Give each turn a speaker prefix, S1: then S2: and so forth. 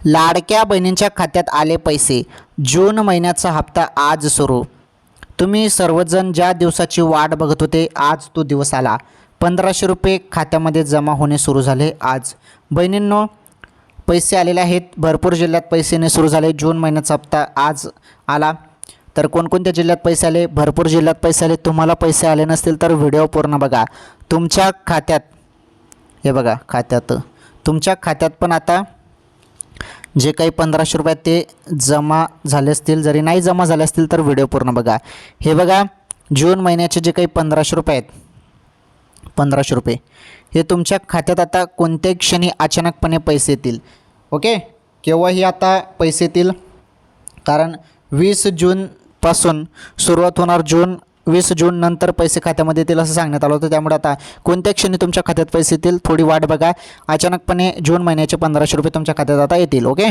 S1: लाडक्या बहिणींच्या खात्यात आले पैसे. जून महिन्याचा हप्ता आज सुरू. तुम्ही सर्वजण ज्या दिवसाची वाट बघत होते, आज तो दिवस आला. 1500 रुपये खात्यामध्ये जमा होणे सुरू झाले आज. बहिणींनो, पैसे आलेले आहेत. भरपूर जिल्ह्यात पैसे येणे सुरू झाले. जून महिन्याचा हप्ता आज आला. तर कोणकोणत्या जिल्ह्यात पैसे आले? भरपूर जिल्ह्यात पैसे आले. तुम्हाला पैसे आले नसतील तर व्हिडिओ पूर्ण बघा. तुमच्या खात्यात हे बघा, खात्यात तुमच्या खात्यात पण आता जे काही 1500 रुपये ते जमा झाले असतील. जरी नाही जमा झाले असतील तर व्हिडिओ पूर्ण बघा. हे बघा, जून महिन्याचे जे काही 1500 रुपये आहेत, 1500 रुपये हे तुमच्या खात्यात आता कोणत्याही क्षणी अचानकपणे पैसे येतील. ओके, केव्हाही आता पैसे येतील. कारण 20 जूनपासून सुरुवात होणार. 20 जून नंतर पैसे खात्यामध्ये येतील असं सांगण्यात आलं होतं. त्यामुळे आता कोणत्या क्षणी तुमच्या खात्यात पैसे येतील थोडी वाट बघा. अचानकपणे जून महिन्याचे 1500 रुपये तुमच्या खात्यात आता येतील. ओके.